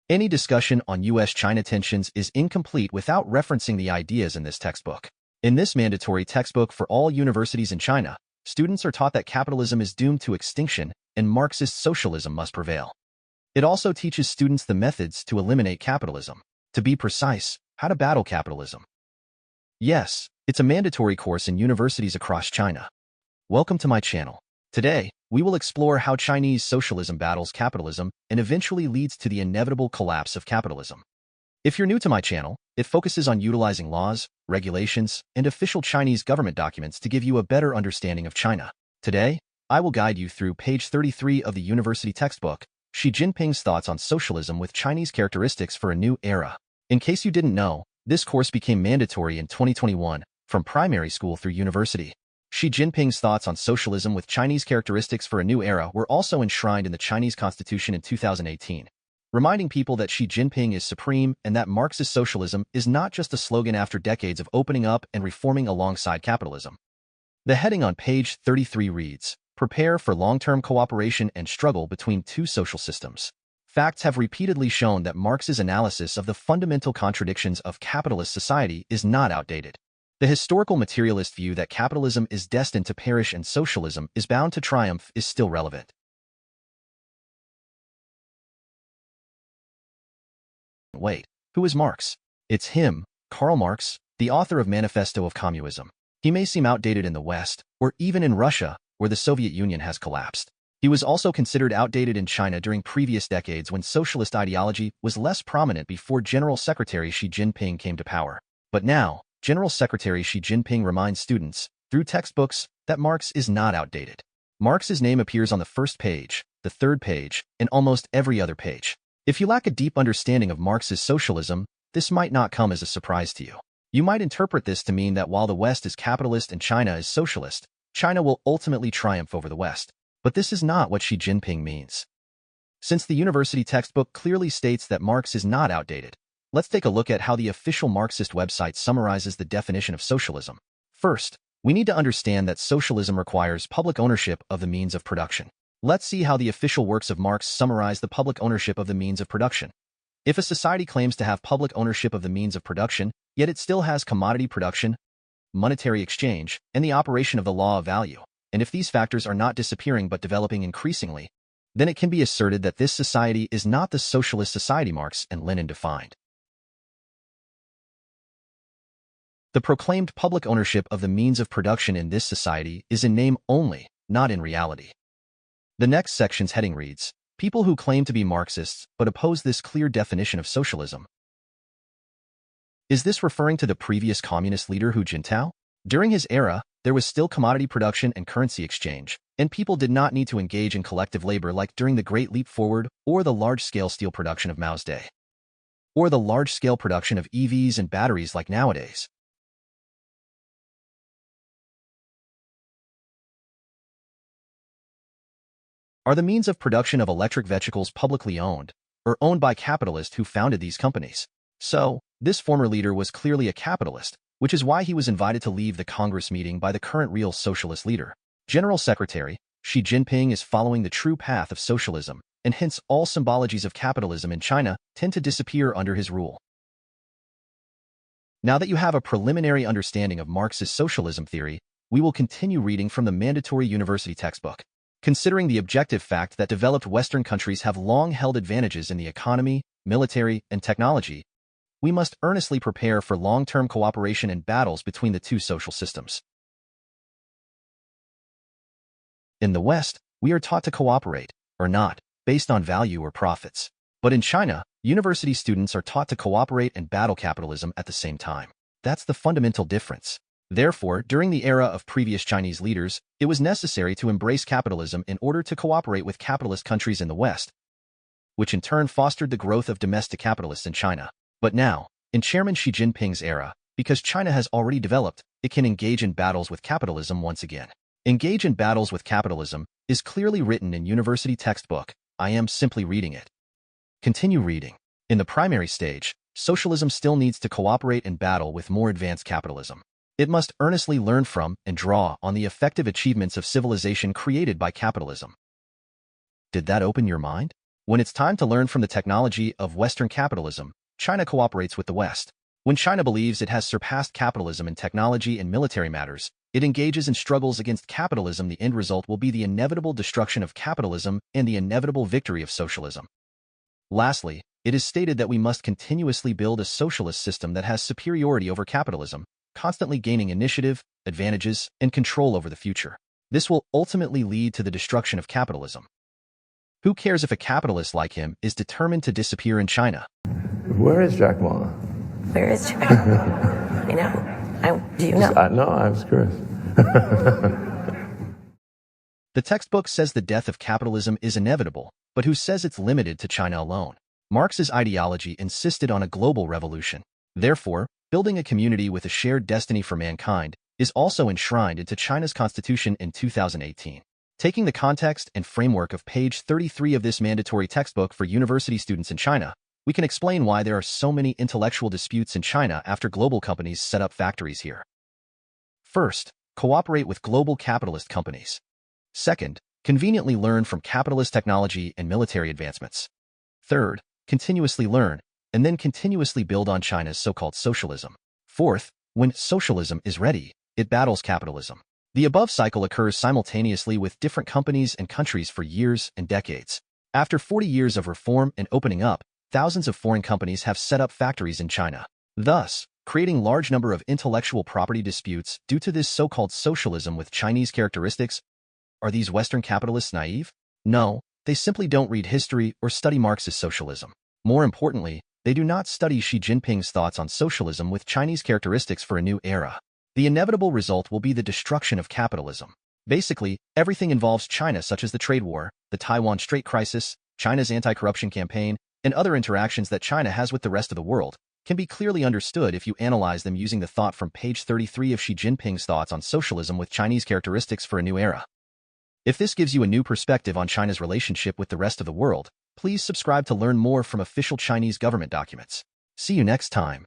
Any discussion on U.S.-China tensions is incomplete without referencing the ideas in this textbook. In this mandatory textbook for all universities in China, students are taught that capitalism is doomed to extinction and Marxist socialism must prevail. It also teaches students the methods to eliminate capitalism. To be precise, how to battle capitalism. Yes, it's a mandatory course in universities across China. Welcome to my channel. Today, we will explore how Chinese socialism battles capitalism and eventually leads to the inevitable collapse of capitalism. If you're new to my channel, it focuses on utilizing laws, regulations, and official Chinese government documents to give you a better understanding of China. Today, I will guide you through page 33 of the university textbook, Xi Jinping's Thoughts on Socialism with Chinese Characteristics for a New Era. In case you didn't know, this course became mandatory in 2021, from primary school through university. Xi Jinping's Thoughts on Socialism with Chinese Characteristics for a New Era were also enshrined in the Chinese Constitution in 2018, reminding people that Xi Jinping is supreme and that Marxist socialism is not just a slogan after decades of opening up and reforming alongside capitalism. The heading on page 33 reads, "Prepare for long-term cooperation and struggle between two social systems." Facts have repeatedly shown that Marx's analysis of the fundamental contradictions of capitalist society is not outdated. The historical materialist view that capitalism is destined to perish and socialism is bound to triumph is still relevant. Wait, who is Marx? It's him, Karl Marx, the author of Manifesto of Communism. He may seem outdated in the West, or even in Russia, where the Soviet Union has collapsed. He was also considered outdated in China during previous decades when socialist ideology was less prominent before General Secretary Xi Jinping came to power. But now, General Secretary Xi Jinping reminds students, through textbooks, that Marx is not outdated. Marx's name appears on the first page, the third page, and almost every other page. If you lack a deep understanding of Marx's socialism, this might not come as a surprise to you. You might interpret this to mean that while the West is capitalist and China is socialist, China will ultimately triumph over the West. But this is not what Xi Jinping means. Since the university textbook clearly states that Marx is not outdated, let's take a look at how the official Marxist website summarizes the definition of socialism. First, we need to understand that socialism requires public ownership of the means of production. Let's see how the official works of Marx summarize the public ownership of the means of production. If a society claims to have public ownership of the means of production, yet it still has commodity production, monetary exchange, and the operation of the law of value, and if these factors are not disappearing but developing increasingly, then it can be asserted that this society is not the socialist society Marx and Lenin defined. The proclaimed public ownership of the means of production in this society is in name only, not in reality. The next section's heading reads, "People who claim to be Marxists but oppose this clear definition of socialism." Is this referring to the previous communist leader Hu Jintao? During his era, there was still commodity production and currency exchange, and people did not need to engage in collective labor like during the Great Leap Forward or the large-scale steel production of Mao's day, or the large-scale production of EVs and batteries like nowadays. Are the means of production of electric vehicles publicly owned, or owned by capitalists who founded these companies? So, this former leader was clearly a capitalist, which is why he was invited to leave the Congress meeting by the current real socialist leader. General Secretary Xi Jinping is following the true path of socialism, and hence all symbologies of capitalism in China tend to disappear under his rule. Now that you have a preliminary understanding of Marxist socialism theory, we will continue reading from the mandatory university textbook. Considering the objective fact that developed Western countries have long held advantages in the economy, military, and technology, we must earnestly prepare for long-term cooperation and battles between the two social systems. In the West, we are taught to cooperate, or not, based on value or profits. But in China, university students are taught to cooperate and battle capitalism at the same time. That's the fundamental difference. Therefore, during the era of previous Chinese leaders, it was necessary to embrace capitalism in order to cooperate with capitalist countries in the West, which in turn fostered the growth of domestic capitalists in China. But now, in Chairman Xi Jinping's era, because China has already developed, it can engage in battles with capitalism once again. Engage in battles with capitalism is clearly written in university textbook. I am simply reading it. Continue reading. In the primary stage, socialism still needs to cooperate and battle with more advanced capitalism. It must earnestly learn from and draw on the effective achievements of civilization created by capitalism. Did that open your mind? When it's time to learn from the technology of Western capitalism, China cooperates with the West. When China believes it has surpassed capitalism in technology and military matters, it engages in struggles against capitalism. The end result will be the inevitable destruction of capitalism and the inevitable victory of socialism. Lastly, it is stated that we must continuously build a socialist system that has superiority over capitalism, constantly gaining initiative, advantages, and control over the future. This will ultimately lead to the destruction of capitalism. Who cares if a capitalist like him is determined to disappear in China? Where is Jack Ma? Where is Jack? Do you know? No, I was curious. The textbook says the death of capitalism is inevitable, but who says it's limited to China alone? Marx's ideology insisted on a global revolution. Therefore, building a community with a shared destiny for mankind is also enshrined into China's constitution in 2018. Taking the context and framework of page 33 of this mandatory textbook for university students in China, we can explain why there are so many intellectual disputes in China after global companies set up factories here. First, cooperate with global capitalist companies. Second, conveniently learn from capitalist technology and military advancements. Third, continuously learn, and then continuously build on China's so-called socialism. Fourth, when socialism is ready, it battles capitalism. The above cycle occurs simultaneously with different companies and countries for years and decades. After 40 years of reform and opening up, thousands of foreign companies have set up factories in China, thus creating large number of intellectual property disputes due to this so-called socialism with Chinese characteristics. Are these Western capitalists naive? No, they simply don't read history or study Marxist socialism. More importantly, they do not study Xi Jinping's thoughts on socialism with Chinese characteristics for a new era. The inevitable result will be the destruction of capitalism. Basically, everything involves China, such as the trade war, the Taiwan Strait crisis, China's anti-corruption campaign, and other interactions that China has with the rest of the world, can be clearly understood if you analyze them using the thought from page 33 of Xi Jinping's thoughts on socialism with Chinese characteristics for a new era. If this gives you a new perspective on China's relationship with the rest of the world, please subscribe to learn more from official Chinese government documents. See you next time.